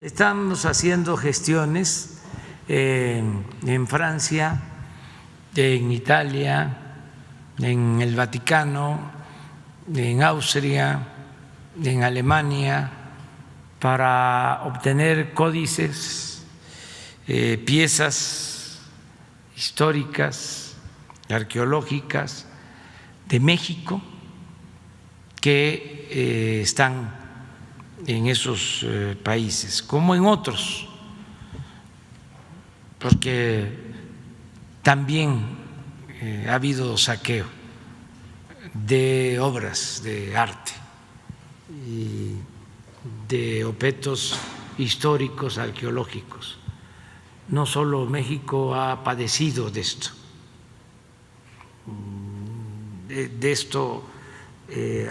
Estamos haciendo gestiones en Francia, en Italia, en el Vaticano, en Austria, en Alemania, para obtener códices, piezas históricas, arqueológicas de México que están en esos países, como en otros, porque también ha habido saqueo de obras de arte y de objetos históricos, arqueológicos. No solo México ha padecido de esto,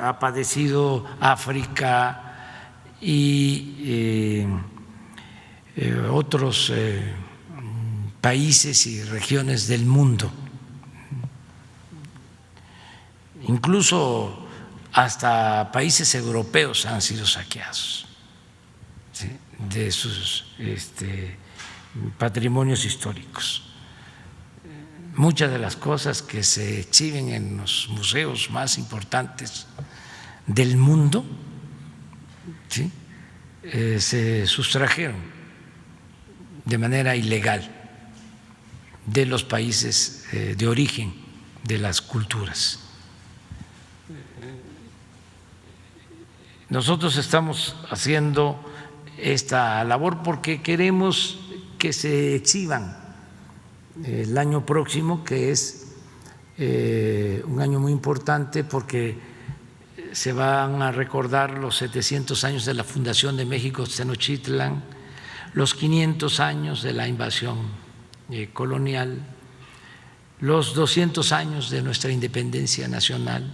ha padecido África y otros países y regiones del mundo, incluso hasta países europeos han sido saqueados, ¿sí?, de sus patrimonios históricos. Muchas de las cosas que se exhiben en los museos más importantes del mundo, ¿sí?, se sustrajeron de manera ilegal de los países de origen de las culturas. Nosotros estamos haciendo esta labor porque queremos que se exhiban el año próximo, que es un año muy importante porque se van a recordar los 700 años de la fundación de México Tenochtitlan, los 500 años de la invasión colonial, los 200 años de nuestra independencia nacional.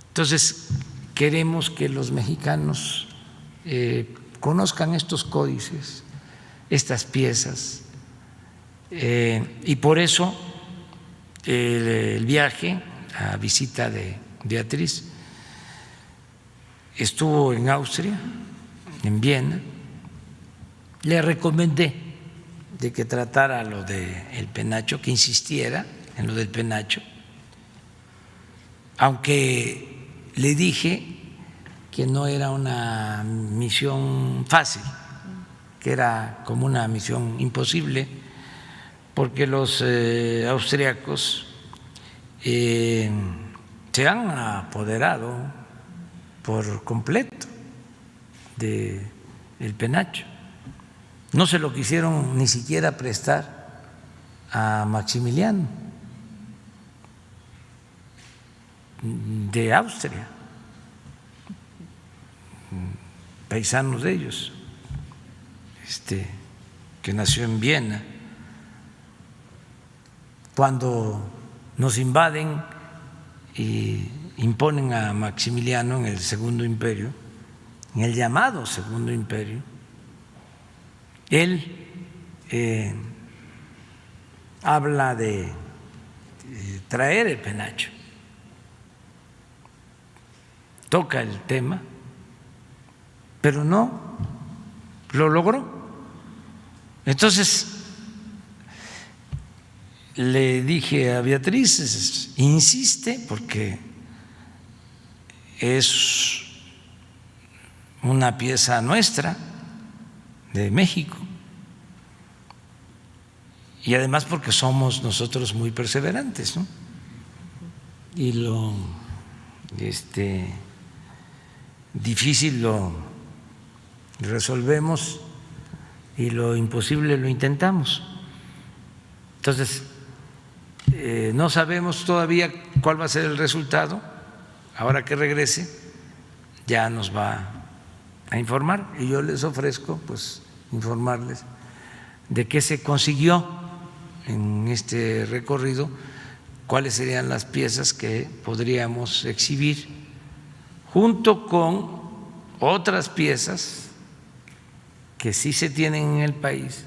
Entonces, queremos que los mexicanos conozcan estos códices, estas piezas, y por eso el viaje, la visita de Beatriz, estuvo en Austria, en Viena. Le recomendé de que tratara lo del penacho, que insistiera en lo del penacho, aunque le dije que no era una misión fácil, que era como una misión imposible, porque los austriacos se han apoderado por completo del penacho. No se lo quisieron ni siquiera prestar a Maximiliano de Austria, paisanos de ellos, que nació en Viena. Cuando nos invaden y imponen a Maximiliano en el Segundo Imperio, en el llamado Segundo Imperio, él habla de traer el penacho, toca el tema, pero no lo logró. Entonces le dije a Beatriz, insiste, porque es una pieza nuestra, de México, y además porque somos nosotros muy perseverantes, ¿no? Y lo difícil lo resolvemos y lo imposible lo intentamos. Entonces, no sabemos todavía cuál va a ser el resultado. Ahora que regrese ya nos va a informar, y yo les ofrezco pues informarles de qué se consiguió en este recorrido, cuáles serían las piezas que podríamos exhibir, junto con otras piezas que sí se tienen en el país,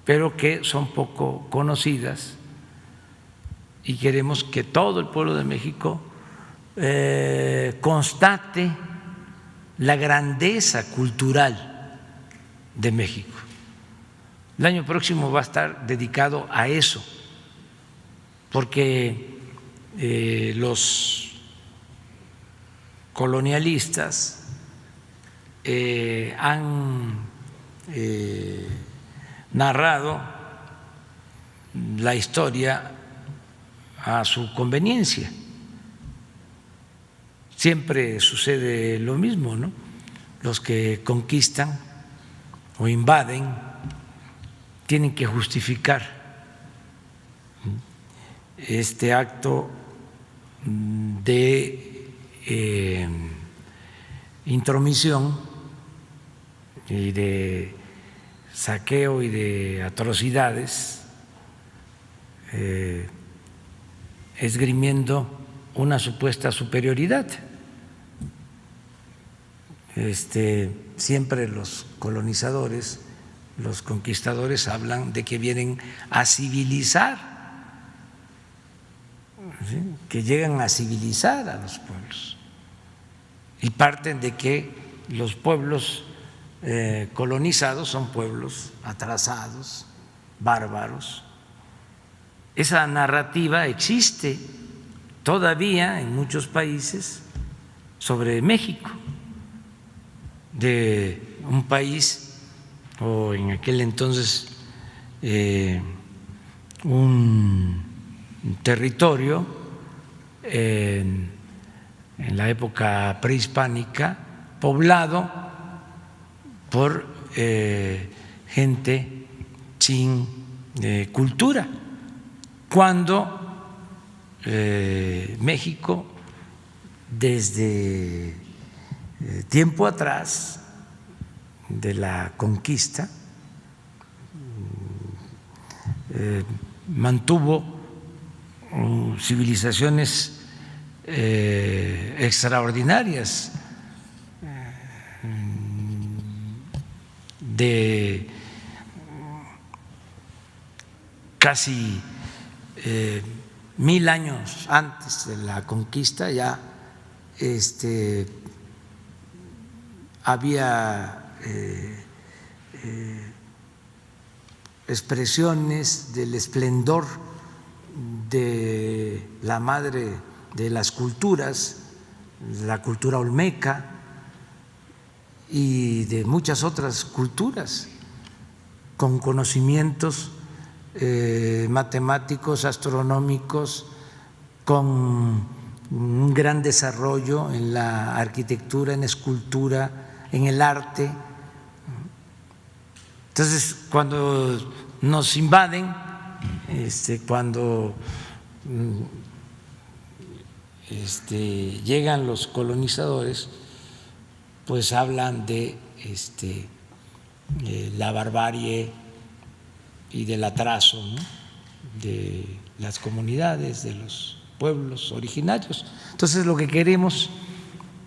pero que son poco conocidas, y queremos que todo el pueblo de México constate la grandeza cultural de México. El año próximo va a estar dedicado a eso, porque los colonialistas han narrado la historia a su conveniencia. Siempre sucede lo mismo, ¿no? Los que conquistan o invaden tienen que justificar este acto de intromisión y de saqueo y de atrocidades, esgrimiendo una supuesta superioridad. Siempre los colonizadores, los conquistadores hablan de que vienen a civilizar, ¿sí?, que llegan a civilizar a los pueblos, y parten de que los pueblos colonizados son pueblos atrasados, bárbaros. Esa narrativa existe todavía en muchos países sobre México, de un país, o en aquel entonces un territorio en la época prehispánica, poblado por gente sin cultura, cuando México desde tiempo atrás de la conquista mantuvo civilizaciones extraordinarias, de casi 1000 años antes de la conquista. Ya había expresiones del esplendor de la madre de las culturas, la cultura olmeca, y de muchas otras culturas con conocimientos matemáticos, astronómicos, con un gran desarrollo en la arquitectura, en escultura, en el arte. Entonces, cuando nos invaden, cuando llegan los colonizadores, pues hablan de la barbarie y del atraso, ¿no?, de las comunidades, de los pueblos originarios. Entonces, lo que queremos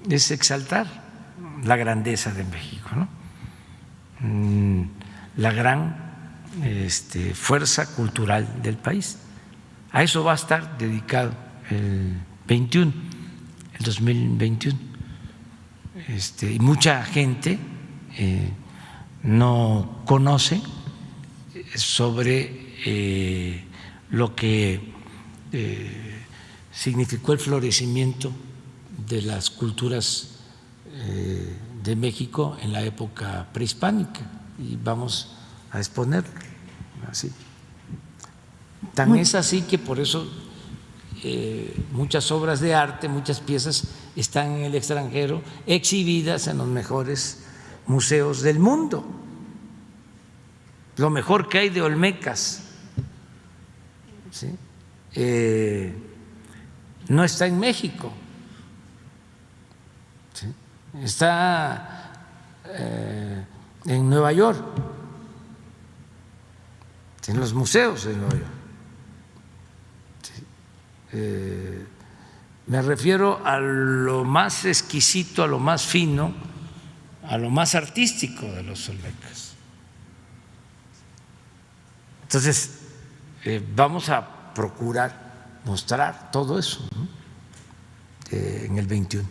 es exaltar la grandeza de México, ¿no?, la gran fuerza cultural del país. A eso va a estar dedicado el 2021. Y mucha gente no conoce sobre lo que significó el florecimiento de las culturas de México en la época prehispánica, y vamos a exponerlo así. Tan es así que por eso muchas obras de arte, muchas piezas están en el extranjero, exhibidas en los mejores museos del mundo. Lo mejor que hay de olmecas, ¿sí?, no está en México, ¿sí?, está en Nueva York, en los museos de Nueva York. Me refiero a lo más exquisito, a lo más fino, a lo más artístico de los olmecas. Entonces, vamos a procurar mostrar todo eso, ¿no?, en el 21.